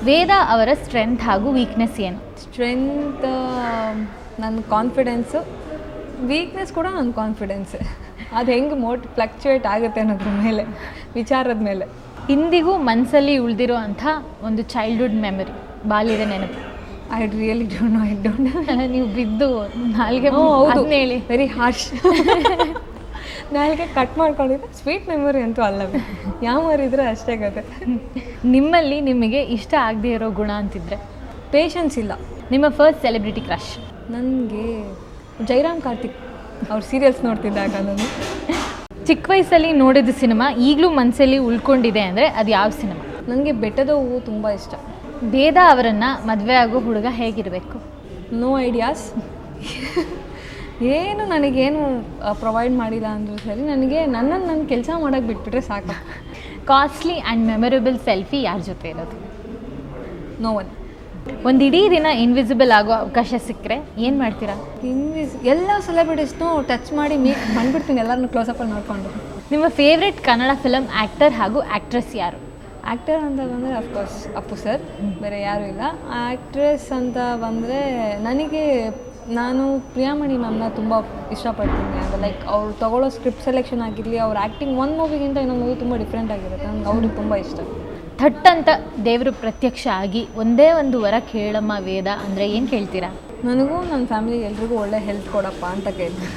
ವೇದ ಅವರ ಸ್ಟ್ರೆಂತ್ ಹಾಗೂ ವೀಕ್ನೆಸ್ ಏನು? ಸ್ಟ್ರೆಂತ್ ನನ್ನ ಕಾನ್ಫಿಡೆನ್ಸು, ವೀಕ್ನೆಸ್ ಕೂಡ ನನ್ನ ಕಾನ್ಫಿಡೆನ್ಸೆ. ಅದು ಹೆಂಗೆ ಫ್ಲಕ್ಚುಯೇಟ್ ಆಗುತ್ತೆ ಅನ್ನೋದ್ರ ಮೇಲೆ, ವಿಚಾರದ ಮೇಲೆ. ಇಂದಿಗೂ ಮನಸ್ಸಲ್ಲಿ ಉಳಿದಿರೋ ಅಂಥ ಒಂದು ಚೈಲ್ಡ್ಹುಡ್ ಮೆಮೊರಿ, ಬಾಲ್ಯದ ನೆನಪು. I really don't know. ನೀವು ಬಿದ್ದು ನಾಲ್ಗೆ ಹೇಳಿ ವೆರಿ ಹಾರ್ಶ್ ನಾಲ್ಗೆ ಕಟ್ ಮಾಡ್ಕೊಂಡಿದ್ದೆ. ಸ್ವೀಟ್ ಮೆಮೊರಿ ಅಂತೂ ಅಲ್ಲವೇ, ಯಾವ ಮರಿದ್ರೆ ಅಷ್ಟೇ ಕತೆ. ನಿಮ್ಮಲ್ಲಿ ನಿಮಗೆ ಇಷ್ಟ ಆಗದೆ ಇರೋ ಗುಣ ಅಂತಿದ್ರೆ? ಪೇಷನ್ಸ್ ಇಲ್ಲ. ನಿಮ್ಮ ಫಸ್ಟ್ ಸೆಲೆಬ್ರಿಟಿ ಕ್ರಶ್? ನನಗೆ ಜೈರಾಮ್ ಕಾರ್ತಿಕ್ ಅವ್ರ ಸೀರಿಯಲ್ಸ್ ನೋಡ್ತಿದ್ದಾಗ. ನಾನು ಚಿಕ್ಕ ವಯಸ್ಸಲ್ಲಿ ನೋಡಿದ ಸಿನಿಮಾ ಈಗಲೂ ಮನಸ್ಸಲ್ಲಿ ಉಳ್ಕೊಂಡಿದೆ ಅಂದರೆ ಅದು ಯಾವ ಸಿನಿಮಾ? ನನಗೆ ಬೆಟ್ಟದ ಹೂವು ತುಂಬ ಇಷ್ಟ. ವೇದ ಅವರನ್ನು ಮದುವೆ ಆಗೋ ಹುಡುಗ ಹೇಗಿರಬೇಕು? No ideas. ಏನು ನನಗೇನು ಪ್ರೊವೈಡ್ ಮಾಡಿಲ್ಲ ಅಂದರೂ ಸರಿ, ನನಗೆ ನನ್ನನ್ನು ನನ್ನ ಕೆಲಸ ಮಾಡೋಕ್ಕೆ ಬಿಟ್ಬಿಟ್ರೆ ಸಾಕು. ಕಾಸ್ಟ್ಲಿ ಆ್ಯಂಡ್ ಮೆಮೊರೇಬಲ್ ಸೆಲ್ಫಿ ಯಾರ ಜೊತೆ ಇರೋದು? No one. ಒಂದು ಇಡೀ ದಿನ ಇನ್ವಿಸಿಬಲ್ ಆಗೋ ಅವಕಾಶ ಸಿಕ್ಕರೆ ಏನು ಮಾಡ್ತೀರಾ? ಎಲ್ಲ ಸೆಲೆಬ್ರಿಟೀಸ್ನೂ ಟಚ್ ಮಾಡಿ ಮೀಟ್ ಬಂದ್ಬಿಡ್ತೀನಿ, ಎಲ್ಲರನ್ನೂ ಕ್ಲೋಸಪ್ಪಲ್ಲಿ ನೋಡಿಕೊಂಡು. ನಿಮ್ಮ ಫೇವ್ರೆಟ್ ಕನ್ನಡ ಫಿಲಮ್ ಆ್ಯಕ್ಟರ್ ಹಾಗೂ ಆ್ಯಕ್ಟ್ರೆಸ್ ಯಾರು? ಆ್ಯಕ್ಟರ್ ಅಂತ ಬಂದರೆ ಅಫ್ಕೋರ್ಸ್ ಅಪ್ಪು ಸರ್, ಬೇರೆ ಯಾರೂ ಇಲ್ಲ. ಆ್ಯಕ್ಟ್ರೆಸ್ ಅಂತ ಬಂದರೆ ನಾನು ಪ್ರಿಯಾಮಣಿ ಮ್ಯಾಮ್ನ ತುಂಬ ಇಷ್ಟಪಡ್ತೀನಿ. ಅದು ಲೈಕ್ ಅವ್ರು ತೊಗೊಳ್ಳೋ ಸ್ಕ್ರಿಪ್ಟ್ ಸೆಲೆಕ್ಷನ್ ಆಗಿರಲಿ, ಅವ್ರ ಆ್ಯಕ್ಟಿಂಗ್ ಒಂದು ಮೂವಿಗಿಂತ ಇನ್ನೊಂದು ಮೂವಿ ತುಂಬ ಡಿಫ್ರೆಂಟ್ ಆಗಿರುತ್ತೆ. ನನಗೆ ಅವ್ರಿಗೆ ತುಂಬ ಇಷ್ಟ. ಥಟ್ ಅಂತ ದೇವರು ಪ್ರತ್ಯಕ್ಷ ಆಗಿ ಒಂದೇ ಒಂದು ವರ ಕೇಳಮ್ಮ ವೇದ ಅಂದರೆ ಏನು ಕೇಳ್ತೀರಾ? ನನಗೂ ನನ್ನ ಫ್ಯಾಮಿಲಿಗೆ ಎಲ್ರಿಗೂ ಒಳ್ಳೆ ಹೆಲ್ತ್ ಕೊಡಪ್ಪ ಅಂತ ಕೇಳ್ತೀನಿ.